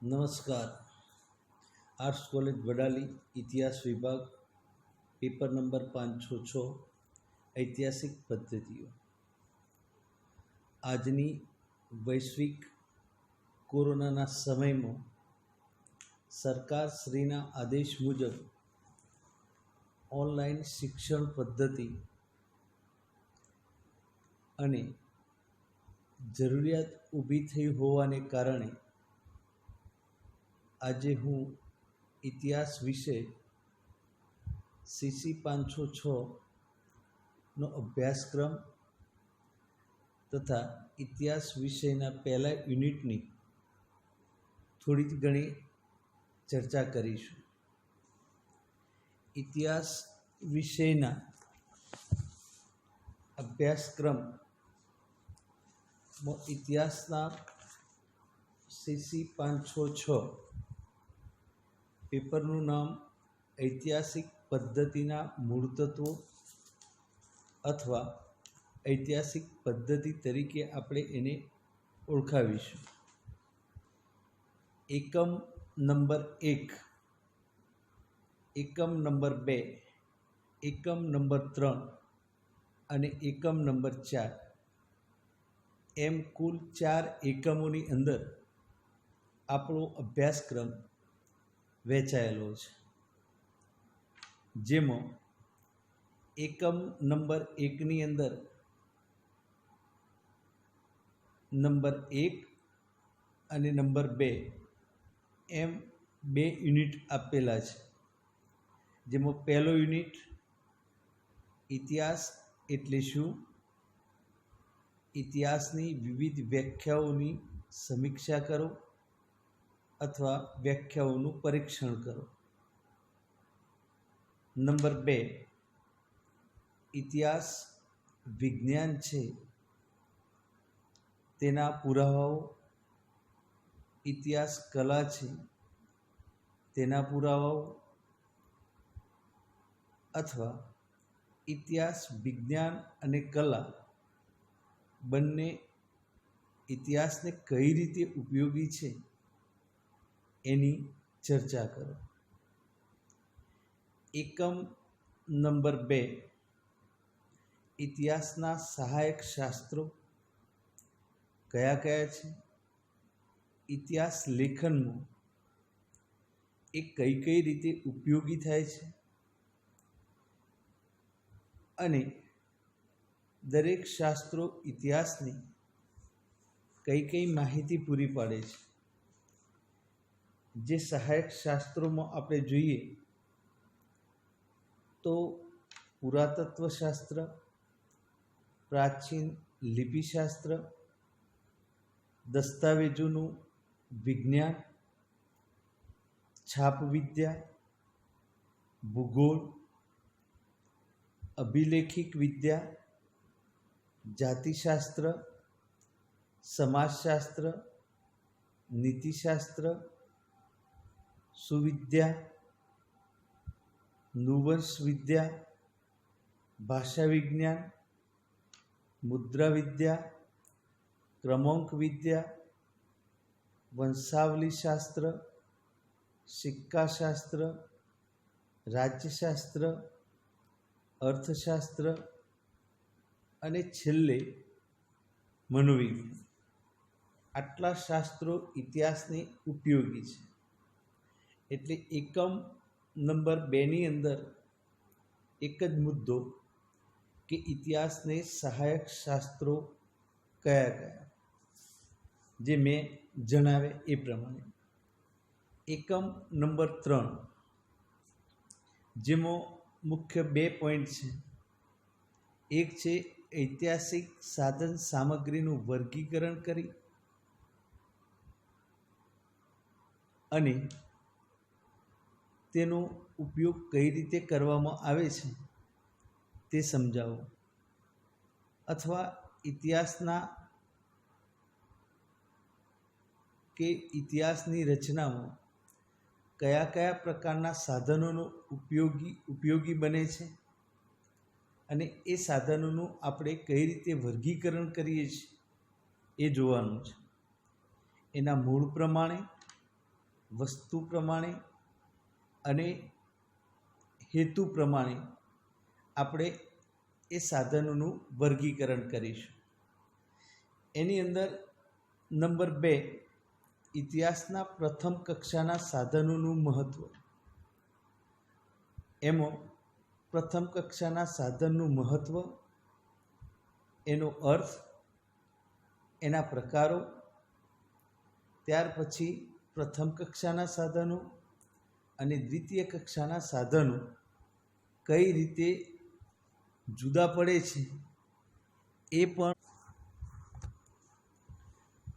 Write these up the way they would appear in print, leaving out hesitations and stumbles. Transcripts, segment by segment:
નમસ્કાર. Arts college Vadali, ઇતિહાસ વિભાગ, પેપર નંબર 506, ઐતિહાસિક પદ્ધતિઓ. આજની વૈશ્વિક કોરોનાના સમયમાં સરકારશ્રીના આદેશ મુજબ ઓનલાઈન શિક્ષણ પદ્ધતિ અને જરૂરિયાત ઊભી થઈ હોવાને કારણે આજે હું ઇતિહાસ વિશે CC 506નો અભ્યાસક્રમ તથા ઇતિહાસ વિષયના પહેલા યુનિટની થોડી ઘણી ચર્ચા કરીશું. ઇતિહાસ વિષયના અભ્યાસક્રમમાં ઇતિહાસના CC 506 પેપરનું નામ ઐતિહાસિક પદ્ધતિના મૂળ તત્વો અથવા ઐતિહાસિક પદ્ધતિ તરીકે આપણે એને ઓળખાવીશું. એકમ નંબર 1, એકમ નંબર 2, એકમ નંબર 3 અને એકમ નંબર 4 એમ કુલ 4 એકમોની અંદર આપણો અભ્યાસક્રમ વહેંચાયેલો છે, જેમાં એકમ નંબર 1ની અંદર નંબર 1 અને નંબર 2 એમ 2 યુનિટ આપેલા છે. જેમાં પહેલો યુનિટ ઇતિહાસ એટલે શું, ઇતિહાસની વિવિધ વ્યાખ્યાઓની સમીક્ષા કરો અથવા વ્યાખ્યાઓનું પરીક્ષણ કરો. નંબર 2 ઇતિહાસ વિજ્ઞાન છે, તેના પુરાવાઓ. ઇતિહાસ કલા છે, તેના પુરાવાઓ. અથવા ઇતિહાસ વિજ્ઞાન અને કલા બંને ઇતિહાસને કઈ રીતે ઉપયોગી છે એની ચર્ચા કરો. એકમ નંબર 2 ઇતિહાસના સહાયક શાસ્ત્રો કયા કયા છે, ઇતિહાસ લેખનમાં એ કઈ કઈ રીતે ઉપયોગી થાય છે અને દરેક શાસ્ત્રો ઇતિહાસની કઈ કઈ માહિતી પૂરી પાડે છે. જે સહાયક શાસ્ત્રોમાં આપણે જોઈએ તો પુરાતત્વશાસ્ત્ર, પ્રાચીન લિપિશાસ્ત્ર, દસ્તાવેજોનું વિજ્ઞાન, છાપવિદ્યા, ભૂગોળ, અભિલેખિક વિદ્યા, જાતિશાસ્ત્ર, સમાજશાસ્ત્ર, નીતિશાસ્ત્ર, સુવિદ્યા, નૃવંશ વિદ્યા, ભાષા વિજ્ઞાન, મુદ્રા વિદ્યા, ક્રમાંક વિદ્યા, વંશાવલીશાસ્ત્ર, સિક્કાશાસ્ત્ર, રાજ્યશાસ્ત્ર, અર્થશાસ્ત્ર અને છેલ્લે મનોવિજ્ઞાન. આટલા શાસ્ત્રો ઇતિહાસને ઉપયોગી છે. એટલે એકમ નંબર 2ની અંદર એક જ મુદ્દો કે ઇતિહાસને સહાયક શાસ્ત્રો કયા કયા, જે મેં જણાવે એ પ્રમાણે. એકમ નંબર 3 જેમાં મુખ્ય 2 પોઈન્ટ છે. એક છે ઐતિહાસિક સાધન સામગ્રીનું વર્ગીકરણ કરી અને તેનો ઉપયોગ કઈ રીતે કરવામાં આવે છે તે સમજાવો. અથવા ઇતિહાસના કે ઇતિહાસની રચનામાં કયા કયા પ્રકારના સાધનોનો ઉપયોગી બને છે અને એ સાધનોનું આપણે કઈ રીતે વર્ગીકરણ કરીએ છીએ એ જોવાનું છે. એના મૂળ પ્રમાણે વસ્તુ પ્રમાણે અને હેતુ પ્રમાણે આપણે એ સાધનોનું વર્ગીકરણ કરીશું. એની અંદર નંબર 2, ઇતિહાસના પ્રથમ કક્ષાના સાધનોનું મહત્ત્વ. એમાં પ્રથમ કક્ષાના સાધનનું મહત્ત્વ, એનો અર્થ, એના પ્રકારો, ત્યાર પછી પ્રથમ કક્ષાના સાધનો અને દ્વિતીય કક્ષાના સાધનો કઈ રીતે જુદા પડે છે એ પણ.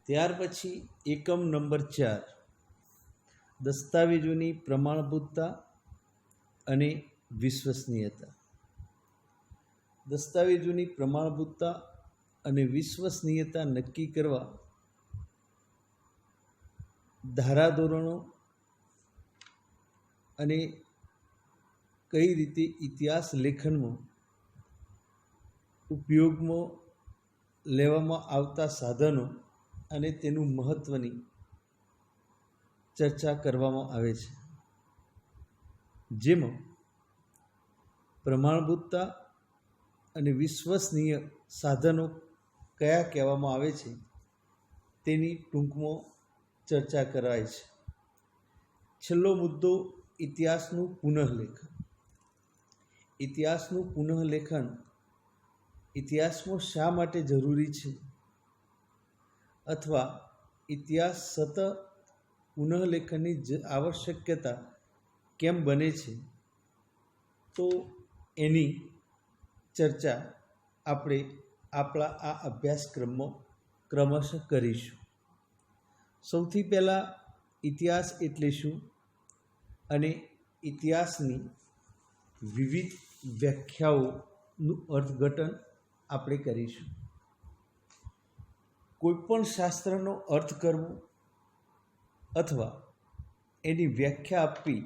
ત્યાર પછી એકમ નંબર 4, દસ્તાવેજોની પ્રમાણભૂતતા અને વિશ્વસનીયતા. દસ્તાવેજોની પ્રમાણભૂતતા અને વિશ્વસનીયતા નક્કી કરવા ધારાધોરણો અને કઈ રીતે ઇતિહાસ લેખનમાં ઉપયોગમાં લેવામાં આવતા સાધનો અને તેનું મહત્ત્વની ચર્ચા કરવામાં આવે છે. જેમાં પ્રમાણભૂતતા અને વિશ્વસનીય સાધનો કયા કહેવામાં આવે છે તેની ટૂંકમાં ચર્ચા કરાય છે. છેલ્લો મુદ્દો, ઇતિહાસનું પુનઃલેખન. ઇતિહાસનું પુનઃલેખન ઇતિહાસમાં શા માટે જરૂરી છે, અથવા ઇતિહાસ સતત પુનઃલેખનની આવશ્યકતા કેમ બને છે, તો એની ચર્ચા આપણે આપણા આ અભ્યાસક્રમમાં ક્રમશઃ કરીશું. સૌથી પહેલાં ઇતિહાસ એટલે શું અને ઇતિહાસની વિવિધ વ્યાખ્યાઓનું અર્થઘટન આપણે કરીશું. કોઈપણ શાસ્ત્રનો અર્થ કરવો અથવા એની વ્યાખ્યા આપવી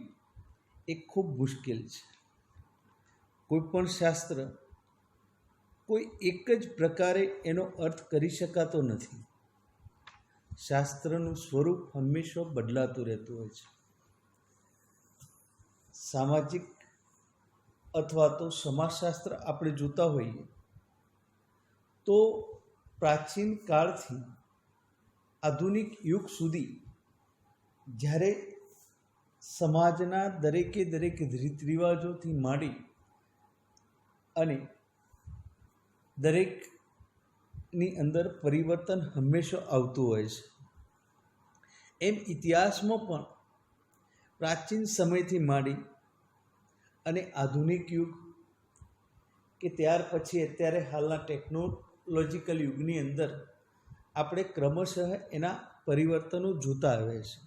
એ ખૂબ મુશ્કેલ છે. કોઈપણ શાસ્ત્ર કોઈ એક જ પ્રકારે એનો અર્થ કરી શકાતો નથી. શાસ્ત્રનું સ્વરૂપ હંમેશા બદલાતું રહેતું હોય છે. સામાજિક અથવા તો સમાજશાસ્ત્ર આપણે જોતા હોઈએ તો પ્રાચીન કાળથી આધુનિક યુગ સુધી જ્યારે સમાજના દરેકે દરેક રીત રિવાજોથી માંડી અને દરેકની અંદર પરિવર્તન હંમેશા આવતું હોય છે, એમ ઇતિહાસમાં પણ પ્રાચીન સમયથી માંડી અને આધુનિક યુગ કે ત્યાર પછી અત્યારે હાલના ટેકનોલોજીકલ યુગની અંદર આપણે ક્રમશઃ એના પરિવર્તનો જોતા આવ્યા છે.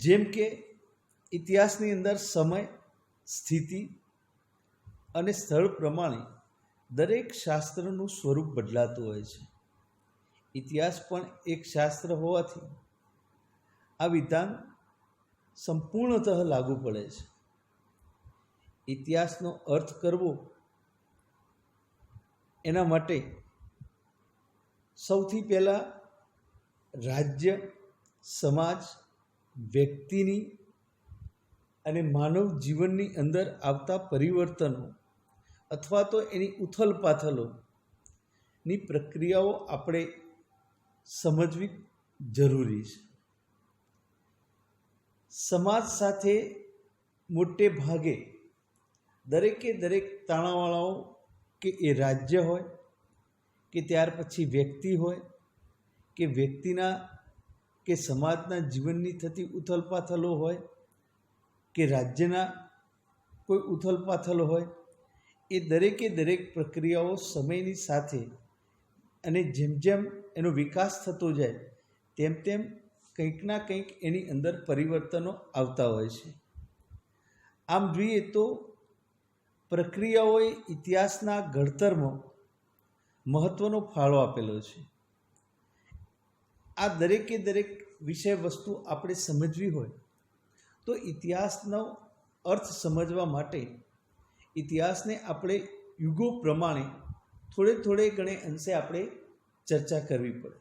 જેમ કે ઇતિહાસની અંદર સમય, સ્થિતિ અને સ્થળ પ્રમાણે દરેક શાસ્ત્રનું સ્વરૂપ બદલાતું હોય છે. ઇતિહાસ પણ એક શાસ્ત્ર હોવાથી આ વિધાન સંપૂર્ણતઃ લાગુ પડે છે. ઇતિહાસનો અર્થ કરવો એના માટે સૌથી પહેલાં રાજ્ય, સમાજ, વ્યક્તિની અને માનવ જીવનની અંદર આવતા પરિવર્તનો અથવા તો એની ઉથલપાથલોની પ્રક્રિયાઓ આપણે સમજવી જરૂરી છે. સમાજ સાથે મોટે ભાગે દરેકે દરેક તાણાવાળાઓ, કે એ રાજ્ય હોય કે ત્યાર પછી વ્યક્તિ હોય કે વ્યક્તિના કે સમાજના જીવનની થતી ઉથલપાથલો હોય કે રાજ્યના કોઈ ઉથલપાથલો હોય, એ દરેકે દરેક પ્રક્રિયાઓ સમયની સાથે અને જેમ જેમ એનો વિકાસ થતો જાય તેમ તેમ કંઈકના કંઈક એની અંદર પરિવર્તનો આવતા હોય છે. આમ જોઈએ તો પ્રક્રિયાઓએ ઇતિહાસના ઘડતરમાં મહત્ત્વનો ફાળો આપેલો છે. આ દરેકે દરેક વિષય વસ્તુ આપણે સમજવી હોય તો ઇતિહાસનો અર્થ સમજવા માટે ઇતિહાસને આપણે યુગો પ્રમાણે થોડે ઘણે અંશે આપણે ચર્ચા કરવી પડે.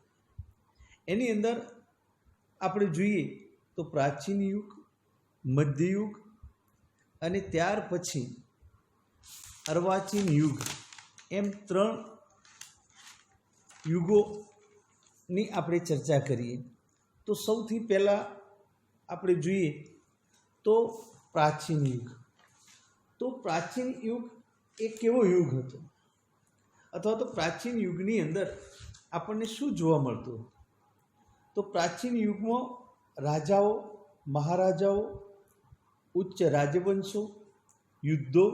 એની અંદર આપણે જોઈએ તો પ્રાચીન યુગ, મધ્યયુગ અને ત્યાર પછી અર્વાચીન યુગ, એમ 3 યુગોની આપણે ચર્ચા કરીએ તો સૌથી પહેલાં આપણે જોઈએ તો પ્રાચીન યુગ. તો પ્રાચીન યુગ એ કેવો યુગ હતો, અથવા તો પ્રાચીન યુગની અંદર આપણને શું જોવા મળતું? તો પ્રાચીન યુગમાં રાજાઓ, મહારાજાઓ, ઉચ્ચ રાજવંશો, યુદ્ધો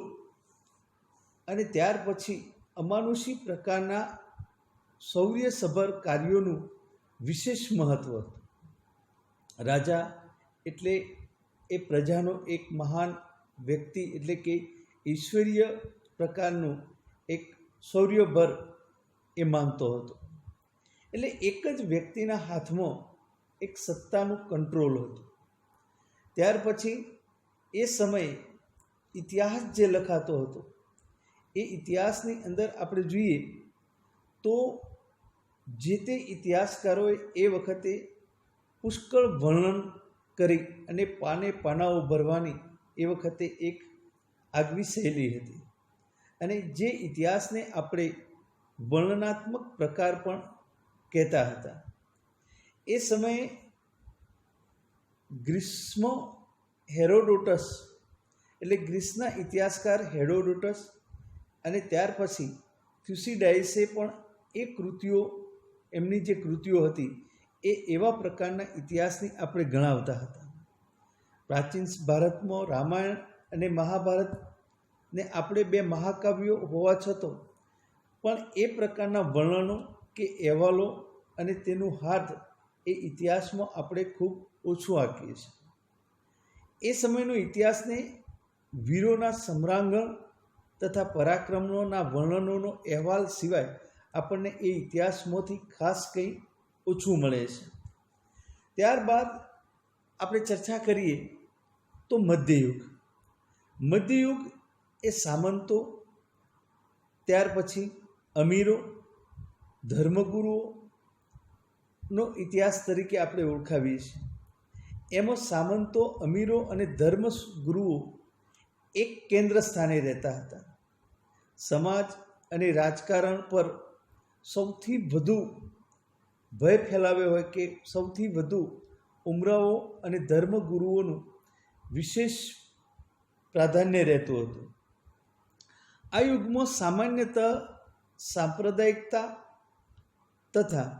અને ત્યાર પછી અમાનુષી પ્રકારના શૌર્યસભર કાર્યોનું વિશેષ મહત્ત્વ હતું. રાજા એટલે એ પ્રજાનો એક મહાન વ્યક્તિ, એટલે કે ઈશ્વરીય પ્રકારનું એક શૌર્યભર એ માનતો હતો. એટલે એક જ વ્યક્તિના હાથમાં એક સત્તાનું કંટ્રોલ હતું. ત્યાર પછી એ સમયે ઇતિહાસ જે લખાતો હતો એ ઇતિહાસની અંદર આપણે જોઈએ તો જે તે ઇતિહાસકારોએ એ વખતે પુષ્કળ વર્ણન કરી અને પાનાઓ ભરવાની એ વખતે એક આગવી શૈલી હતી. અને જે ઇતિહાસને આપણે વર્ણનાત્મક પ્રકાર પણ કહેતા હતા. એ સમયે ગ્રીસનો હેરોડોટસ, એટલે ગ્રીસના ઇતિહાસકાર હેરોડોટસ અને ત્યાર પછી થ્યુસીડાઇડસે પણ એ કૃતિઓ, એમની જે કૃતિઓ હતી એ એવા પ્રકારના ઇતિહાસની આપણે ગણાવતા હતા. પ્રાચીન ભારતમાં રામાયણ અને મહાભારતને આપણે 2 મહાકાવ્યો હોવા છતાં પણ એ પ્રકારના વર્ણનો કે અહેવાલો અને તેનું હાથ એ ઇતિહાસમાં આપણે ખૂબ ઓછું આપીએ છીએ. એ સમયનો ઇતિહાસને વીરોના સમ્રાંગણ તથા પરાક્રમોના વર્ણનોનો અહેવાલ સિવાય આપણને એ ઇતિહાસમાંથી ખાસ કંઈ ઓછું મળે છે. ત્યારબાદ આપણે ચર્ચા કરીએ તો મધ્યયુગ. મધ્યયુગ એ સામંતો, ત્યાર પછી અમીરો, ધર્મગુરુઓનો ઇતિહાસ તરીકે આપણે ઓળખાવીએ છીએ. એમાં સામંતો, અમીરો અને ધર્મગુરુઓ એક કેન્દ્ર સ્થાને રહેતા હતા. સમાજ અને રાજકારણ પર સૌથી વધુ ભય ફેલાવ્યો હોય કે સૌથી વધુ ઉમરાવો અને ધર્મગુરુઓનું વિશેષ પ્રાધાન્ય રહેતું હતું. આ યુગમાં સામાન્યતઃ સાંપ્રદાયિકતા તથા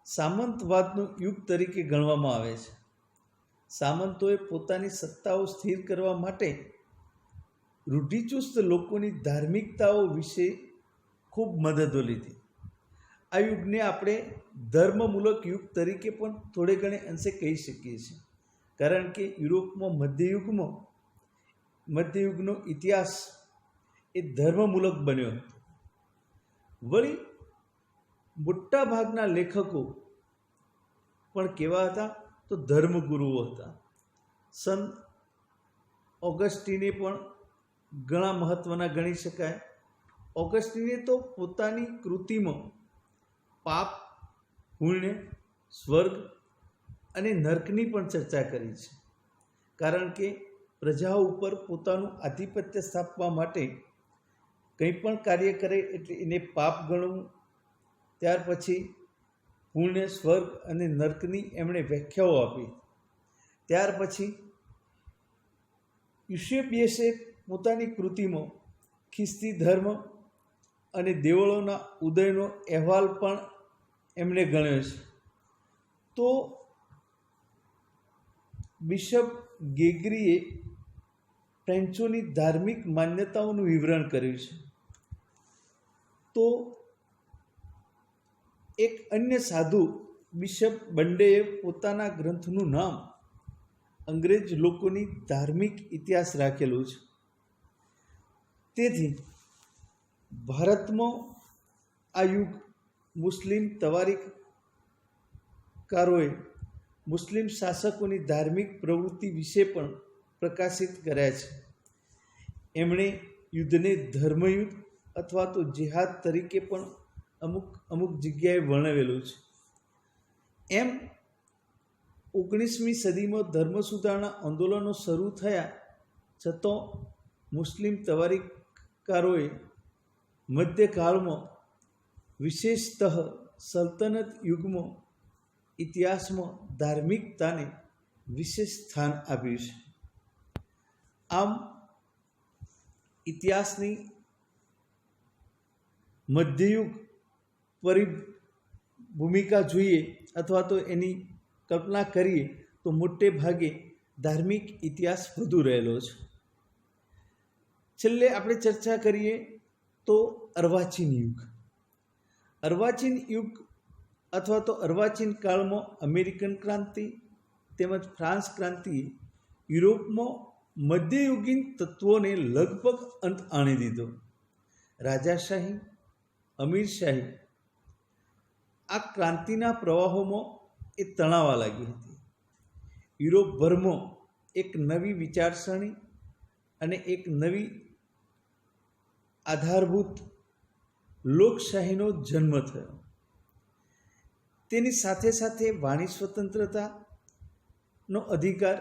સામંતવાદનું યુગ તરીકે ગણવામાં આવે છે. સામંતોએ પોતાની સત્તાઓ સ્થિર કરવા માટે રૂઢિચુસ્ત લોકોની ધાર્મિકતાઓ વિશે ખૂબ મદદો લીધી. આ યુગને આપણે ધર્મમૂલક યુગ તરીકે પણ થોડે ઘણે અંશે કહી શકીએ છીએ, કારણ કે યુરોપમાં મધ્યયુગનો ઇતિહાસ એ ધર્મમૂલક બન્યો હતો. વળી મોટાભાગના લેખકો પણ કેવા હતા તો ધર્મગુરુઓ હતા. સંત ઓગસ્ટીને પણ ઘણા મહત્ત્વના ગણી શકાય. ઓગસ્ટીને તો પોતાની કૃતિમાં પાપ, પુણ્ય, સ્વર્ગ અને નર્કની પણ ચર્ચા કરી છે. કારણ કે પ્રજાઓ ઉપર પોતાનું આધિપત્ય સ્થાપવા માટે કંઈ પણ કાર્ય કરે એટલે એને પાપ ગણવું. ત્યાર પછી પુણ્ય, સ્વર્ગ અને નર્કની એમણે વ્યાખ્યાઓ આપી. ત્યાર પછી યુસેબિયસે પોતાની કૃતિમાં ખ્રિસ્તી ધર્મ અને દેવળોના ઉદયનો અહેવાલ પણ એમણે ગણ્યો છે. તો બિશપ ગેગરીએ ફ્રેન્ચોની ધાર્મિક માન્યતાઓનું વિવરણ કર્યું છે. તો એક અન્ય સાધુ બિશપ બંડેએ પોતાના ગ્રંથનું નામ અંગ્રેજ લોકોની ધાર્મિક ઇતિહાસ રાખેલું છે. તેથી ભારતમાં આ યુગ મુસ્લિમ તવારીખકારોએ મુસ્લિમ શાસકોની ધાર્મિક પ્રવૃત્તિ વિશે પણ પ્રકાશિત કર્યા છે. એમણે યુદ્ધને ધર્મયુદ્ધ અથવા તો જિહાદ તરીકે પણ અમુક જગ્યાએ વર્ણવેલું છે. એમ 19મી સદીમાં ધર્મ સુધારણા આંદોલનો શરૂ થયા છતાં મુસ્લિમ તવારીખકારોએ મધ્યકાળમાં, વિશેષતઃ સલ્તનત યુગમાં, ઇતિહાસમાં ધાર્મિકતાને વિશેષ સ્થાન આપ્યું છે. આમ ઇતિહાસની મધ્યયુગ ભૂમિકા જોઈએ અથવા તો એની કલ્પના કરીએ તો મોટે ભાગે ધાર્મિક ઇતિહાસ વધુ રહેલો છે. છેલ્લે આપણે ચર્ચા કરીએ તો અર્વાચીન યુગ. અર્વાચીન યુગ અથવા તો અર્વાચીન કાળમાં અમેરિકન ક્રાંતિ તેમજ ફ્રાન્સ ક્રાંતિએ યુરોપમાં મધ્યયુગીન તત્વોને લગભગ અંત આણી દીધો. રાજાશાહી, અમીરશાહી આ ક્રાંતિના પ્રવાહોમાં એ તણાવા લાગી હતી. યુરોપભરમાં એક નવી વિચારસરણી અને એક નવી આધારભૂત લોકશાહીનો જન્મ થયો. તેની સાથે સાથે વાણી સ્વતંત્રતાનો અધિકાર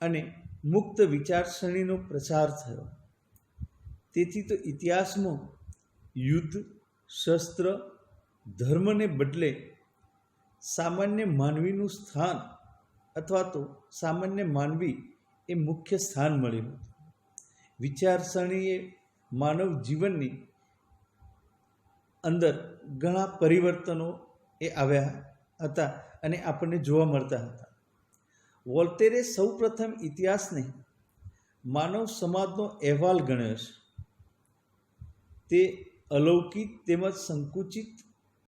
અને મુક્ત વિચારસરણીનો પ્રસાર થયો. તેથી તો ઇતિહાસમાં યુદ્ધ, શસ્ત્ર, ધર્મને બદલે સામાન્ય માનવીનું સ્થાન અથવા તો સામાન્ય માનવી એ મુખ્ય સ્થાન મળ્યું હતું. વિચારસરણીએ માનવ જીવનની અંદર ઘણા પરિવર્તનો એ આવ્યા હતા અને આપણને જોવા મળતા હતા. વોલ્ટેરે સૌપ્રથમ ઇતિહાસને માનવ સમાજનો અહેવાલ ગણ્યો છે. તે અલૌકિક તેમજ સંકુચિત